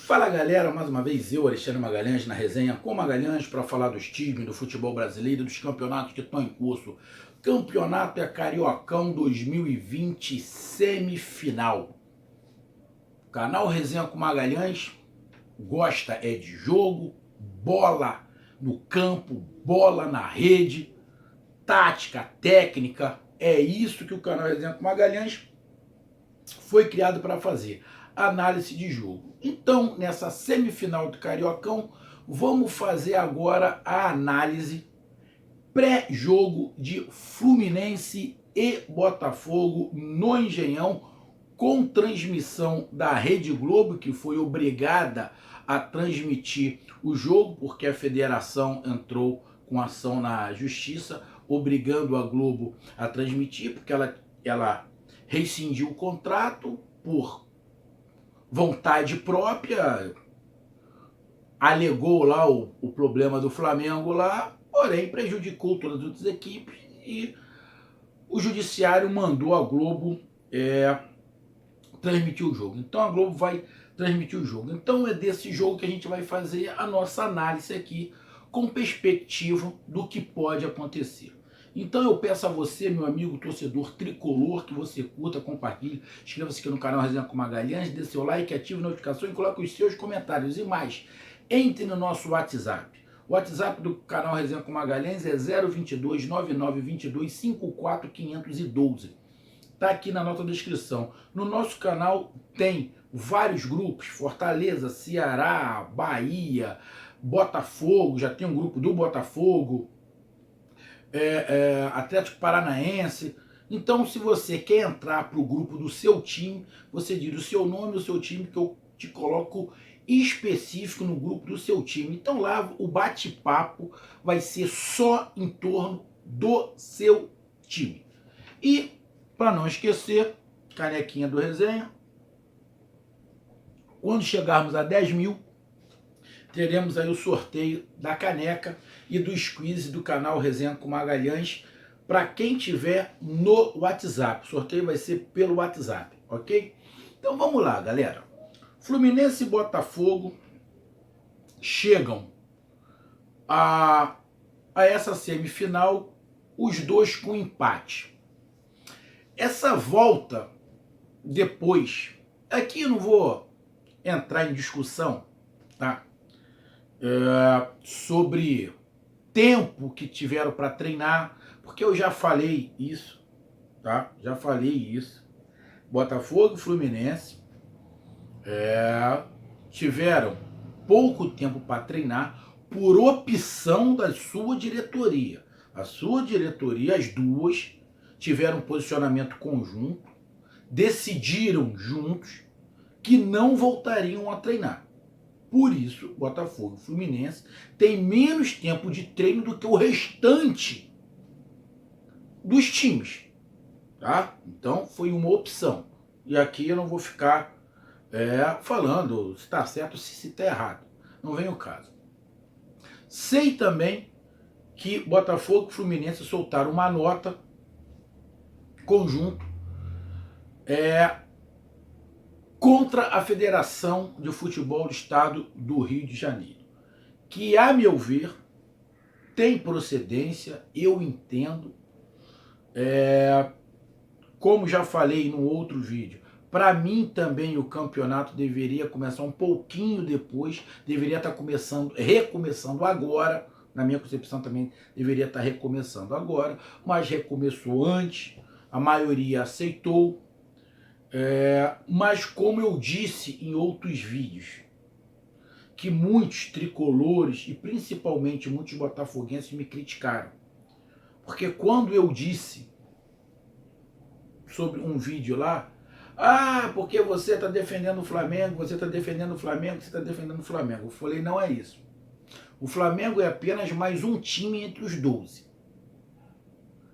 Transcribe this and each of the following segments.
Fala galera, mais uma vez eu, Alexandre Magalhães, na resenha com Magalhães para falar dos times do futebol brasileiro, dos campeonatos que estão em curso. Campeonato é Cariocão 2020 semifinal. O canal Resenha com Magalhães gosta é de jogo, bola no campo, bola na rede, tática, técnica. É isso que o canal Resenha com Magalhães foi criado para fazer. Análise de jogo. Então, nessa semifinal do Cariocão, vamos fazer agora a análise pré-jogo de Fluminense e Botafogo no Engenhão, com transmissão da Rede Globo, que foi obrigada a transmitir o jogo, porque a federação entrou com ação na justiça, obrigando a Globo a transmitir, porque ela rescindiu o contrato por vontade própria, alegou lá o problema do Flamengo lá, porém prejudicou todas as outras equipes e o judiciário mandou a Globo transmitir o jogo. Então a Globo vai transmitir o jogo. Então é desse jogo que a gente vai fazer a nossa análise aqui com perspectiva do que pode acontecer. Então eu peço a você, meu amigo torcedor tricolor, que você curta, compartilhe, inscreva-se aqui no canal Resenha com Magalhães, dê seu like, ative a notificação e coloque os seus comentários. E mais, entre no nosso WhatsApp. O WhatsApp do canal Resenha com Magalhães é 022 9922 54512. Está aqui na nota da descrição. No nosso canal tem vários grupos, Fortaleza, Ceará, Bahia, Botafogo, já tem um grupo do Botafogo, Atlético Paranaense. Então, se você quer entrar para o grupo do seu time, você diz o seu nome, o seu time, que eu te coloco específico no grupo do seu time. Então lá o bate-papo vai ser só em torno do seu time. E, para não esquecer, canequinha do resenha. Quando chegarmos a 10 mil, teremos aí o sorteio da caneca e do squeeze do canal Resenha com Magalhães para quem tiver no WhatsApp. O sorteio vai ser pelo WhatsApp, ok? Então vamos lá, galera. Fluminense e Botafogo chegam a essa semifinal, os dois com empate. Essa volta depois, aqui eu não vou entrar em discussão, tá? Sobre tempo que tiveram para treinar, porque eu já falei isso, tá? Já falei isso. Botafogo e Fluminense tiveram pouco tempo para treinar por opção da sua diretoria. A sua diretoria, as duas, tiveram um posicionamento conjunto, decidiram juntos que não voltariam a treinar. Por isso, Botafogo e Fluminense têm menos tempo de treino do que o restante dos times, tá? Então, foi uma opção. E aqui eu não vou ficar falando se está certo ou se está errado. Não vem o caso. Sei também que Botafogo e Fluminense soltaram uma nota conjunto contra a Federação de Futebol do Estado do Rio de Janeiro, que, a meu ver, tem procedência, eu entendo, como já falei no outro vídeo, para mim também o campeonato deveria começar um pouquinho depois, deveria estar recomeçando agora, na minha concepção também deveria estar recomeçando agora, mas recomeçou antes, a maioria aceitou, mas como eu disse em outros vídeos, que muitos tricolores e principalmente muitos botafoguenses me criticaram, porque quando eu disse sobre um vídeo lá, porque você está defendendo o Flamengo, você está defendendo o Flamengo, você está defendendo o Flamengo. Eu falei, não é isso. O Flamengo é apenas mais um time entre os 12.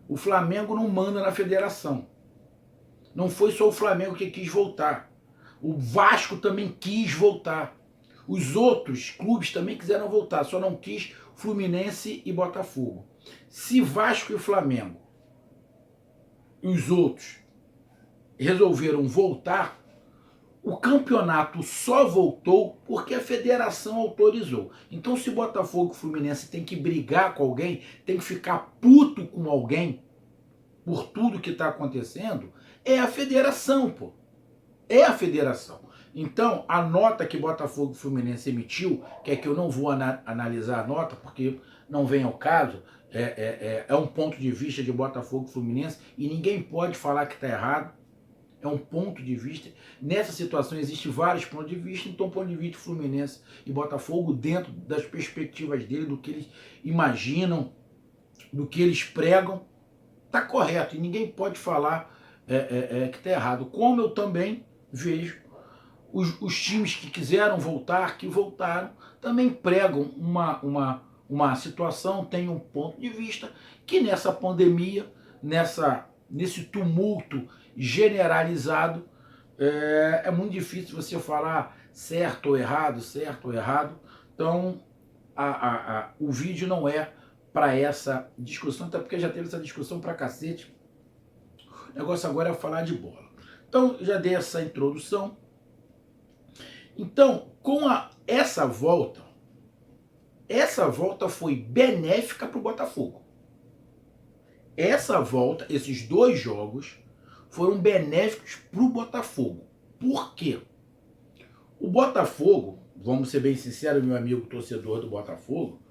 O Flamengo não manda na federação. Não foi só o Flamengo que quis voltar. O Vasco também quis voltar. Os outros clubes também quiseram voltar, só não quis Fluminense e Botafogo. Se Vasco e Flamengo e os outros resolveram voltar, O campeonato só voltou porque a federação autorizou. Então, se Botafogo e Fluminense tem que brigar com alguém, tem que ficar puto com alguém por tudo que está acontecendo, é a federação, pô. É a federação. Então, a nota que Botafogo e Fluminense emitiu, que é que eu não vou analisar a nota, porque não vem ao caso, é um ponto de vista de Botafogo e Fluminense, e ninguém pode falar que está errado. É um ponto de vista. Nessa situação existem vários pontos de vista, então o ponto de vista Fluminense e Botafogo, dentro das perspectivas dele, do que eles imaginam, do que eles pregam, está correto. E ninguém pode falar que está errado. Como eu também vejo os times que quiseram voltar, que voltaram, também pregam uma situação, tem um ponto de vista que nessa pandemia, nesse tumulto generalizado, é muito difícil você falar certo ou errado, certo ou errado. Então, o vídeo não é para essa discussão, até porque já teve essa discussão pra cacete. O negócio agora é falar de bola. Então, já dei essa introdução. Então, com essa volta foi benéfica para o Botafogo. Essa volta, esses dois jogos, foram benéficos para o Botafogo. Por quê? O Botafogo, vamos ser bem sinceros, meu amigo torcedor do Botafogo,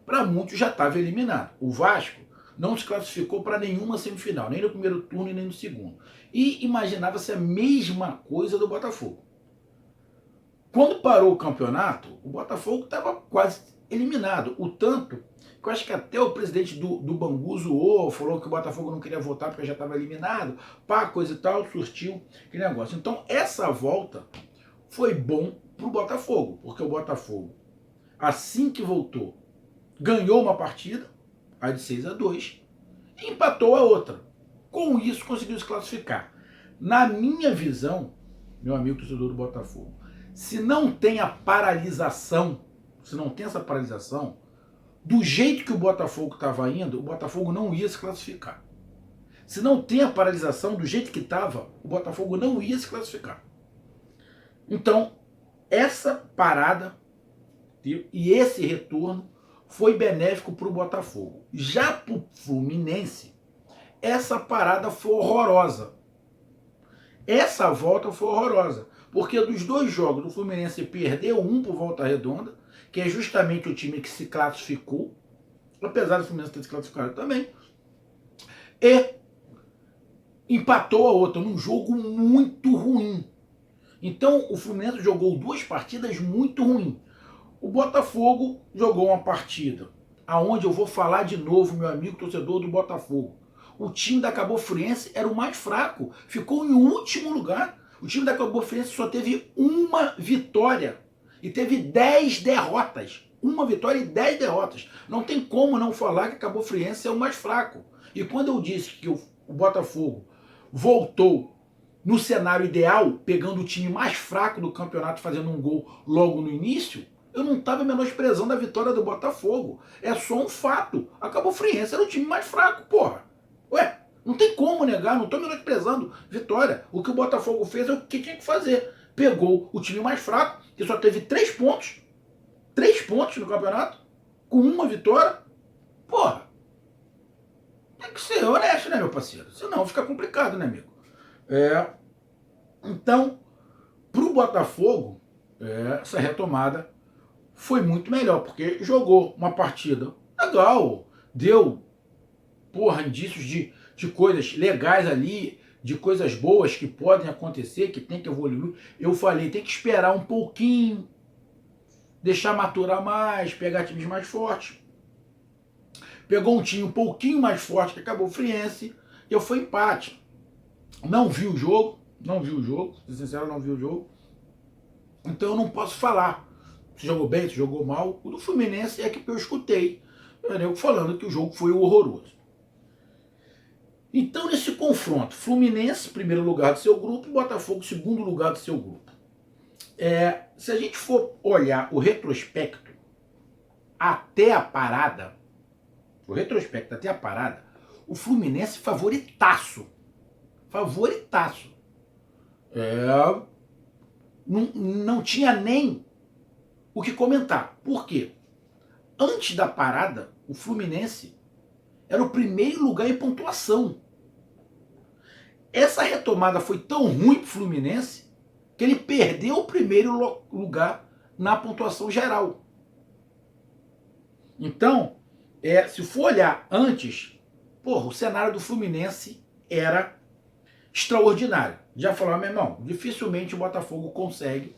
para muitos já estava eliminado. O Vasco não se classificou para nenhuma semifinal, nem no primeiro turno e nem no segundo. E imaginava-se a mesma coisa do Botafogo. Quando parou o campeonato, o Botafogo estava quase eliminado. O tanto que eu acho que até o presidente do Bangu zoou, falou que o Botafogo não queria votar porque já estava eliminado, pá, coisa e tal, surtiu aquele negócio. Então, essa volta foi bom para o Botafogo, porque o Botafogo, assim que voltou, ganhou uma partida, a de 6-2, e empatou a outra. Com isso, conseguiu se classificar. Na minha visão, meu amigo torcedor do Botafogo, se não tem a paralisação, se não tem essa paralisação, do jeito que o Botafogo estava indo, o Botafogo não ia se classificar. Se não tem a paralisação do jeito que estava, o Botafogo não ia se classificar. Então, essa parada e esse retorno foi benéfico para o Botafogo. Já para o Fluminense, essa parada foi horrorosa. Essa volta foi horrorosa. Porque dos dois jogos, o Fluminense perdeu um por Volta Redonda, que é justamente o time que se classificou, apesar do Fluminense ter se classificado também, e empatou a outra num jogo muito ruim. Então o Fluminense jogou duas partidas muito ruins. O Botafogo jogou uma partida aonde eu vou falar de novo, meu amigo torcedor do Botafogo. O time da Cabo Friense era o mais fraco, ficou em último lugar. O time da Cabo Friense só teve uma vitória e teve 10 derrotas. Uma vitória e 10 derrotas. Não tem como não falar que a Cabo Friense é o mais fraco. E quando eu disse que o Botafogo voltou no cenário ideal, pegando o time mais fraco do campeonato, fazendo um gol logo no início, eu não estava menosprezando a vitória do Botafogo. É só um fato. A Cabo Friense era o time mais fraco, porra. Ué, não tem como negar, não estou menosprezando vitória. O que o Botafogo fez é o que tinha que fazer. Pegou o time mais fraco, que só teve 3 pontos. 3 pontos no campeonato, com uma vitória. Porra, tem que ser honesto, né, meu parceiro? Senão fica complicado, né, amigo? Então, pro Botafogo, essa retomada foi muito melhor, porque jogou uma partida legal, deu, porra, indícios de coisas legais ali, de coisas boas que podem acontecer, que tem que evoluir. Eu falei, tem que esperar um pouquinho, deixar maturar mais, pegar times mais fortes. Pegou um time um pouquinho mais forte que acabou o Friense, e eu fui empate. Não vi o jogo, ser sincero, não vi o jogo. Então eu não posso falar se jogou bem, se jogou mal. O do Fluminense é que eu escutei eu falando que o jogo foi horroroso. Então, nesse confronto, Fluminense, primeiro lugar do seu grupo, e Botafogo, segundo lugar do seu grupo. Se a gente for olhar o retrospecto até a parada, o Fluminense favoritaço. não tinha nem o que comentar. Por quê? Antes da parada, o Fluminense era o primeiro lugar em pontuação. Essa retomada foi tão ruim para o Fluminense que ele perdeu o primeiro lugar na pontuação geral. Então, se for olhar antes, o cenário do Fluminense era extraordinário. Já falou, meu irmão, dificilmente o Botafogo consegue,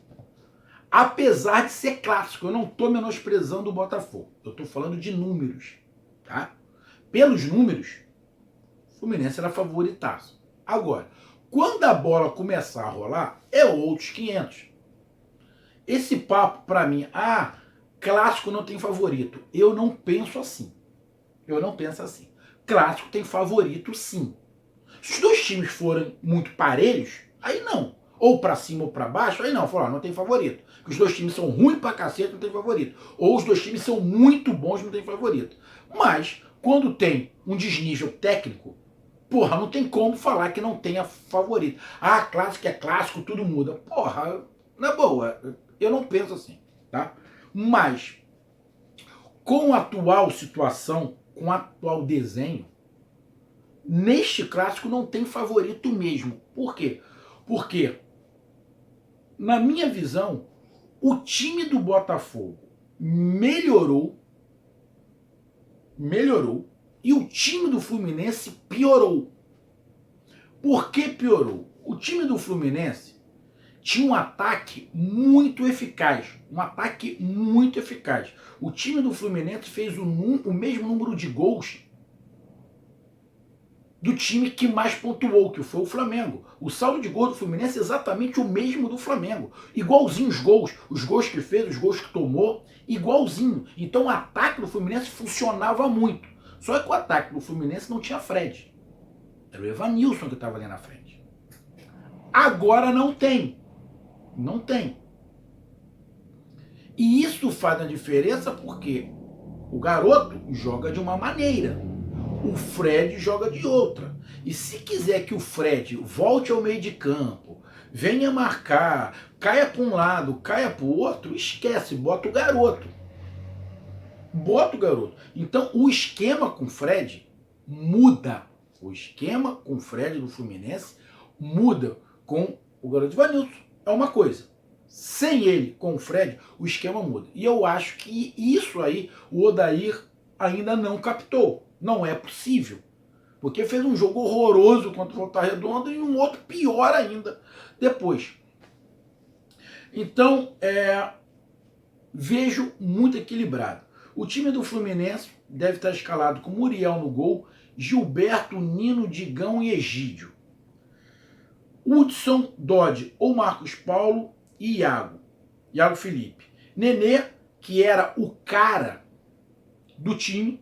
apesar de ser clássico. Eu não estou menosprezando o Botafogo, eu estou falando de números, tá? Pelos números, o Fluminense era favoritaço. Agora, quando a bola começar a rolar, é outros 500. Esse papo para mim, clássico não tem favorito. Eu não penso assim. Eu não penso assim. Clássico tem favorito sim. Se os dois times forem muito parelhos, aí não. Ou para cima ou para baixo, aí não. Não tem favorito. Porque os dois times são ruins pra cacete, não tem favorito. Ou os dois times são muito bons, não tem favorito. Mas, quando tem um desnível técnico, não tem como falar que não tenha favorito. Clássico é clássico, tudo muda. Na boa, eu não penso assim, tá? Mas, com a atual situação, com o atual desenho, neste clássico não tem favorito mesmo. Por quê? Porque, na minha visão, o time do Botafogo melhorou, e o time do Fluminense piorou. Por que piorou? O time do Fluminense tinha um ataque muito eficaz. O time do Fluminense fez o mesmo número de gols do time que mais pontuou, que foi o Flamengo. O saldo de gols do Fluminense é exatamente o mesmo do Flamengo. Igualzinho os gols que fez, os gols que tomou, igualzinho. Então o ataque do Fluminense funcionava muito. Só que o ataque do Fluminense não tinha Fred. Era o Evanilson que estava ali na frente. Agora não tem. Não tem. E isso faz a diferença porque o garoto joga de uma maneira, o Fred joga de outra. E se quiser que o Fred volte ao meio de campo, venha marcar, caia para um lado, caia para o outro, esquece, bota o garoto. Então o esquema com o Fred muda. O esquema com o Fred do Fluminense muda com o garoto Ivanilson. É uma coisa. Sem ele, com o Fred, o esquema muda. E eu acho que isso aí o Odair ainda não captou. Não é possível. Porque fez um jogo horroroso contra o Volta Redonda e um outro pior ainda depois. Então, vejo muito equilibrado. O time do Fluminense deve estar escalado com Muriel no gol, Gilberto, Nino, Digão e Egídio. Hudson, Dodge ou Marcos Paulo e Iago Felipe. Nenê, que era o cara do time.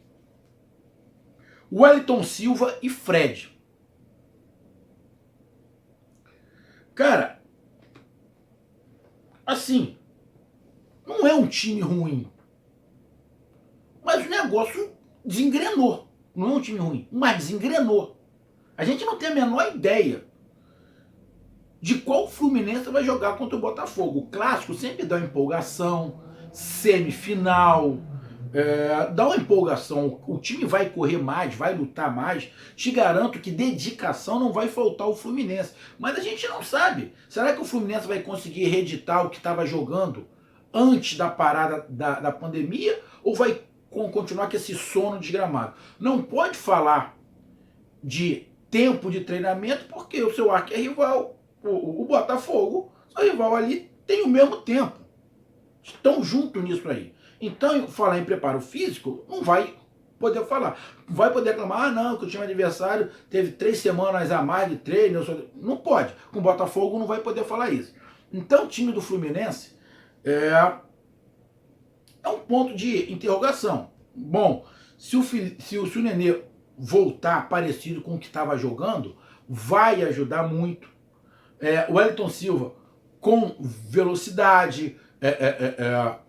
Wellington Silva e Fred. Cara, assim, não é um time ruim. Mas o negócio desengrenou. Não é um time ruim, mas desengrenou. A gente não tem a menor ideia de qual Fluminense vai jogar contra o Botafogo. O clássico sempre dá uma empolgação, semifinal, dá uma empolgação. O time vai correr mais, vai lutar mais. Te garanto que dedicação não vai faltar ao Fluminense. Mas a gente não sabe. Será que o Fluminense vai conseguir reeditar o que estava jogando antes da parada da pandemia? Ou vai continuar com esse sono desgramado? Não pode falar de tempo de treinamento porque o seu arquirrival, o Botafogo, seu rival ali, tem o mesmo tempo. Estão juntos nisso aí. Então, falar em preparo físico, não vai poder falar. Vai poder reclamar, não, que o time adversário teve 3 semanas a mais de treino. Não pode. Com o Botafogo não vai poder falar isso. Então, o time do Fluminense é um ponto de interrogação. Bom, se o Nenê voltar parecido com o que estava jogando, vai ajudar muito. O Wellington Silva com velocidade,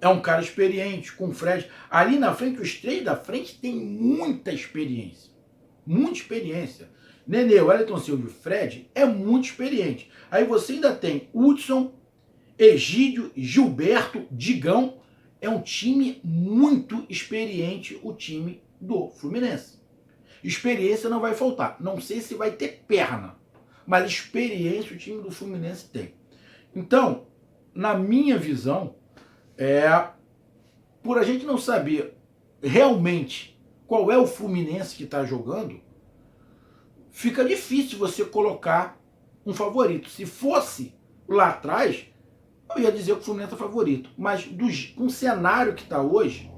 é um cara experiente, com o Fred. Ali na frente, os 3 da frente tem muita experiência. Muita experiência. Nenê, Wellington Silva e Fred é muito experiente. Aí você ainda tem Hudson Egídio, Gilberto, Digão. É um time muito experiente, o time do Fluminense. Experiência não vai faltar. Não sei se vai ter perna, mas experiência o time do Fluminense tem. Então, na minha visão, por a gente não saber realmente qual é o Fluminense que está jogando, fica difícil você colocar um favorito. Se fosse lá atrás, eu ia dizer que o Fluminense é favorito. Mas com o cenário que está hoje,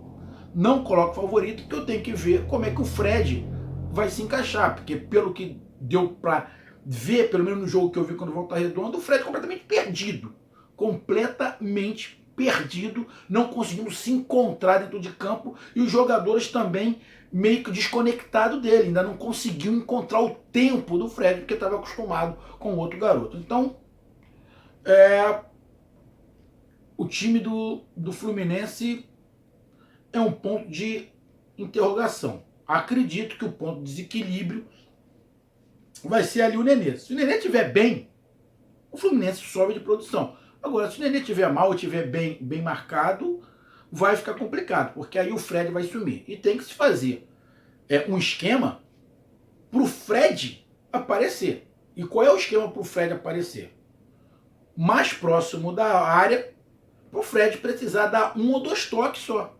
não coloco favorito, porque eu tenho que ver como é que o Fred vai se encaixar. Porque pelo que deu para ver, pelo menos no jogo que eu vi quando Volta Redonda, o Fred é completamente perdido. Completamente perdido, não conseguindo se encontrar dentro de campo, e os jogadores também meio que desconectados dele, ainda não conseguiu encontrar o tempo do Fred, porque estava acostumado com o outro garoto. Então, o time do Fluminense é um ponto de interrogação. Acredito que o ponto de desequilíbrio vai ser ali o Nenê. Se o Nenê estiver bem, o Fluminense sobe de produção. Agora, se o Nenê estiver mal ou estiver bem marcado, vai ficar complicado, porque aí o Fred vai sumir. E tem que se fazer um esquema para o Fred aparecer. E qual é o esquema para o Fred aparecer? Mais próximo da área, para o Fred precisar dar 1 ou 2 toques só.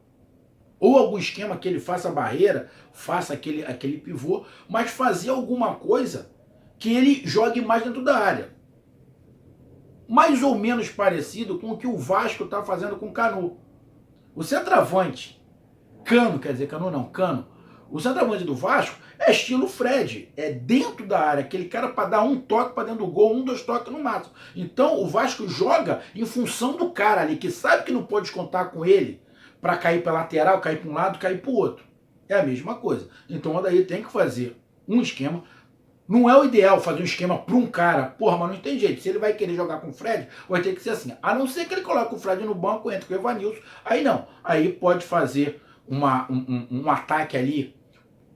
Ou algum esquema que ele faça barreira, faça aquele pivô, mas fazer alguma coisa que ele jogue mais dentro da área. Mais ou menos parecido com o que o Vasco está fazendo com o Canu. O centroavante, Cano, o centroavante do Vasco é estilo Fred, é dentro da área, aquele cara para dar um toque para dentro do gol, 1, 2 toques no máximo. Então o Vasco joga em função do cara ali, que sabe que não pode contar com ele para cair para lateral, cair para um lado, cair para o outro. É a mesma coisa. Então o Odair tem que fazer um esquema. Não é o ideal fazer um esquema para um cara. Porra, mas não tem jeito. Se ele vai querer jogar com o Fred, vai ter que ser assim. A não ser que ele coloque o Fred no banco, entre com o Evanilson. Aí não. Aí pode fazer um ataque ali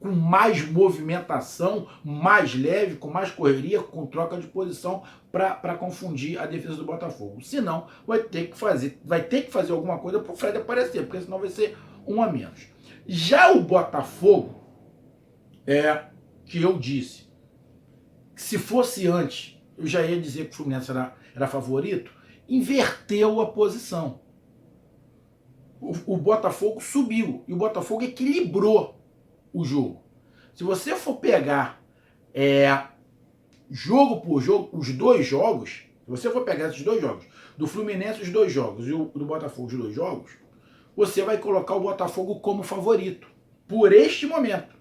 com mais movimentação, mais leve, com mais correria, com troca de posição para confundir a defesa do Botafogo. Senão, vai ter que fazer alguma coisa para o Fred aparecer, porque senão vai ser 1 a menos. Já o Botafogo, que eu disse, se fosse antes, eu já ia dizer que o Fluminense era favorito, inverteu a posição. O Botafogo subiu e o Botafogo equilibrou o jogo. Se você for pegar jogo por jogo, os 2 jogos, se você for pegar esses 2 jogos, do Fluminense os 2 jogos e o do Botafogo os 2 jogos, você vai colocar o Botafogo como favorito, por este momento.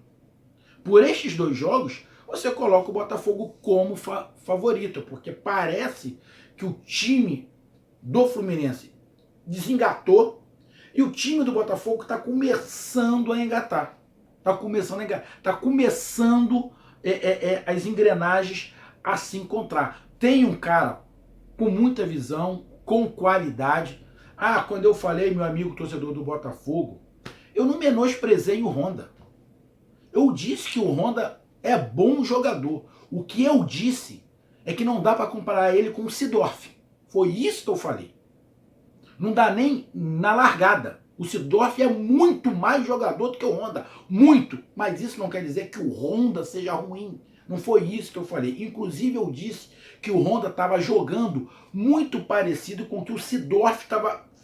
Por estes 2 jogos, você coloca o Botafogo como favorito, porque parece que o time do Fluminense desengatou e o time do Botafogo está começando a engatar. Está começando as engrenagens a se encontrar. Tem um cara com muita visão, com qualidade. Quando eu falei, meu amigo torcedor do Botafogo, eu não menosprezei o Honda. Eu disse que o Honda é bom jogador. O que eu disse é que não dá para comparar ele com o Seedorf. Foi isso que eu falei. Não dá nem na largada. O Seedorf é muito mais jogador do que o Honda. Muito. Mas isso não quer dizer que o Honda seja ruim. Não foi isso que eu falei. Inclusive eu disse que o Honda estava jogando muito parecido com o que o Seedorf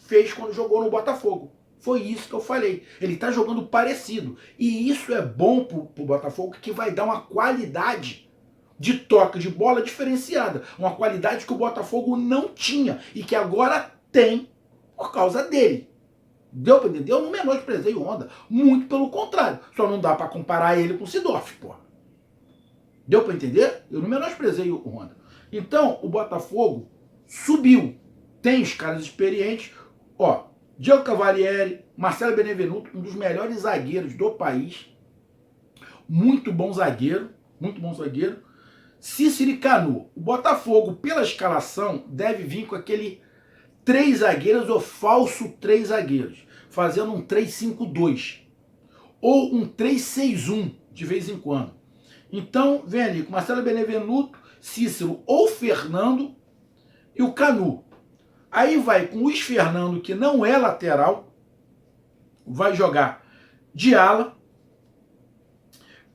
fez quando jogou no Botafogo. Foi isso que eu falei. Ele está jogando parecido. E isso é bom para o Botafogo, que vai dar uma qualidade de toque de bola diferenciada. Uma qualidade que o Botafogo não tinha e que agora tem por causa dele. Deu para entender? Eu não menosprezei o Honda. Muito pelo contrário. Só não dá para comparar ele com o Seedorf, pô. Deu para entender? Eu não menosprezei o Honda. Então, o Botafogo subiu. Tem os caras experientes. Diego Cavalieri, Marcelo Benevenuto, um dos melhores zagueiros do país. Muito bom zagueiro. Cícero e Canu. O Botafogo, pela escalação, deve vir com aquele 3 zagueiros ou falso 3 zagueiros, fazendo um 3-5-2 ou um 3-6-1 de vez em quando. Então, vem ali com Marcelo Benevenuto, Cícero ou Fernando e o Canu. Aí vai com o Luiz Fernando, que não é lateral, vai jogar de ala.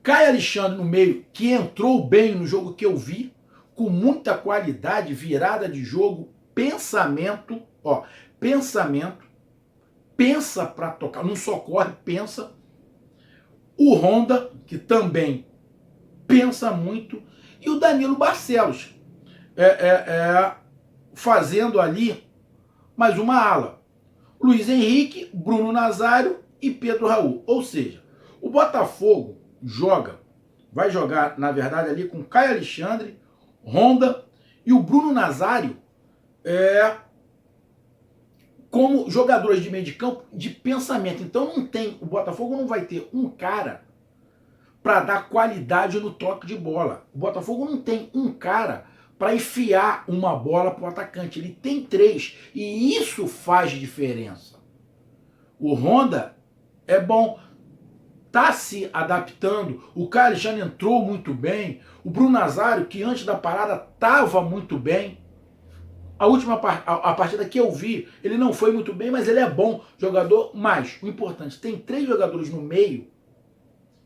Caio Alexandre no meio, que entrou bem no jogo que eu vi, com muita qualidade, virada de jogo, pensamento, ó, pensamento, pensa para tocar, não só corre, pensa. O Honda, que também pensa muito, e o Danilo Barcelos, fazendo ali mais uma ala. Luiz Henrique, Bruno Nazário e Pedro Raul. Ou seja, o Botafogo vai jogar, na verdade, ali com Caio Alexandre, Honda e o Bruno Nazário como jogadores de meio de campo de pensamento. Então o Botafogo não vai ter um cara para dar qualidade no toque de bola. O Botafogo não tem um cara para enfiar uma bola para o atacante. Ele tem 3 e isso faz diferença. O Honda é bom, tá se adaptando. O Caio Alexandre entrou muito bem. O Bruno Nazário, que antes da parada estava muito bem. A partida que eu vi, ele não foi muito bem, mas ele é bom jogador. Mas o importante, tem 3 jogadores no meio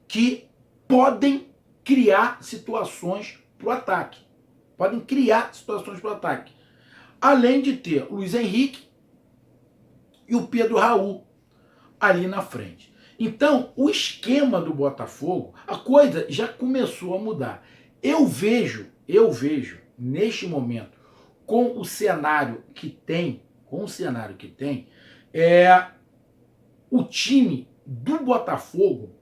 que podem criar situações para o ataque. Podem criar situações para o ataque. Além de ter o Luiz Henrique e o Pedro Raul ali na frente. Então, o esquema do Botafogo, a coisa já começou a mudar. Eu vejo neste momento, com o cenário que tem, o time do Botafogo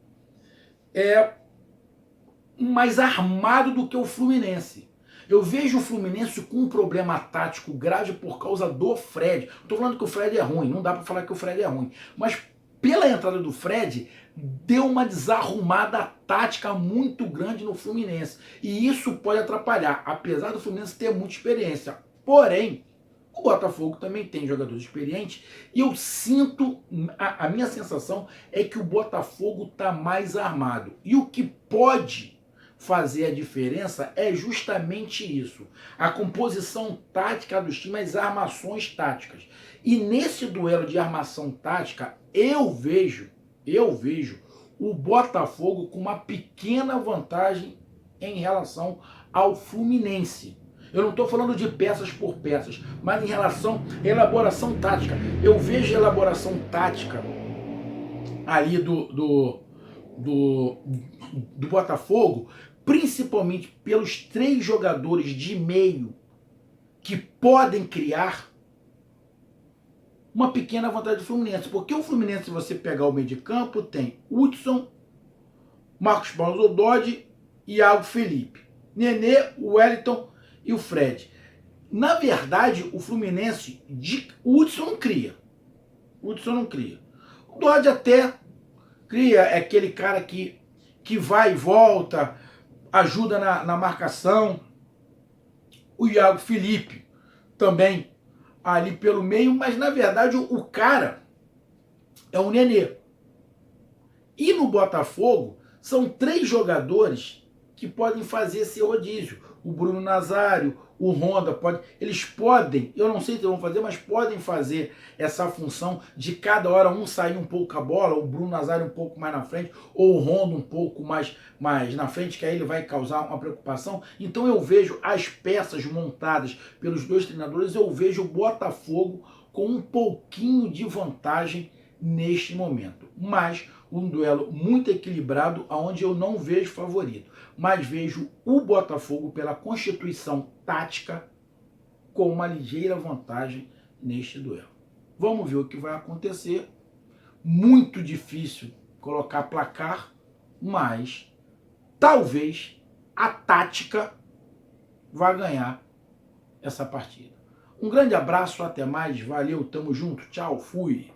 mais armado do que o Fluminense. Eu vejo o Fluminense com um problema tático grave por causa do Fred. Não estou falando que o Fred é ruim, não dá para falar que o Fred é ruim. Mas pela entrada do Fred, deu uma desarrumada tática muito grande no Fluminense. E isso pode atrapalhar, apesar do Fluminense ter muita experiência. Porém, o Botafogo também tem jogadores experientes e eu sinto, a minha sensação é que o Botafogo está mais armado. E o que pode fazer a diferença é justamente isso. A composição tática dos times, as armações táticas. E nesse duelo de armação tática, eu vejo o Botafogo com uma pequena vantagem em relação ao Fluminense. Eu não estou falando de peças por peças, mas em relação à elaboração tática. Eu vejo a elaboração tática ali do Botafogo, principalmente pelos 3 jogadores de meio que podem criar uma pequena vantagem do Fluminense. Porque o Fluminense, se você pegar o meio de campo, tem Hudson, Marcos Paulo Zododi e Iago Felipe. Nenê, o Wellington e o Fred. Na verdade, o Fluminense, o Hudson não cria. O Dodge até cria, é aquele cara que vai e volta, ajuda na marcação. O Iago Felipe também ali pelo meio, mas na verdade o cara é o Nenê. E no Botafogo são 3 jogadores que podem fazer esse rodízio. O Bruno Nazário, o Honda, eles podem, eu não sei se vão fazer, mas podem fazer essa função de cada hora um sair um pouco a bola, o Bruno Nazário um pouco mais na frente, ou o Honda um pouco mais na frente, que aí ele vai causar uma preocupação. Então eu vejo as peças montadas pelos 2 treinadores, eu vejo o Botafogo com um pouquinho de vantagem neste momento. Mas um duelo muito equilibrado, onde eu não vejo favorito, mas vejo o Botafogo pela constituição tática com uma ligeira vantagem neste duelo. Vamos ver o que vai acontecer. Muito difícil colocar placar, mas talvez a tática vá ganhar essa partida. Um grande abraço, até mais, valeu, tamo junto, tchau, fui!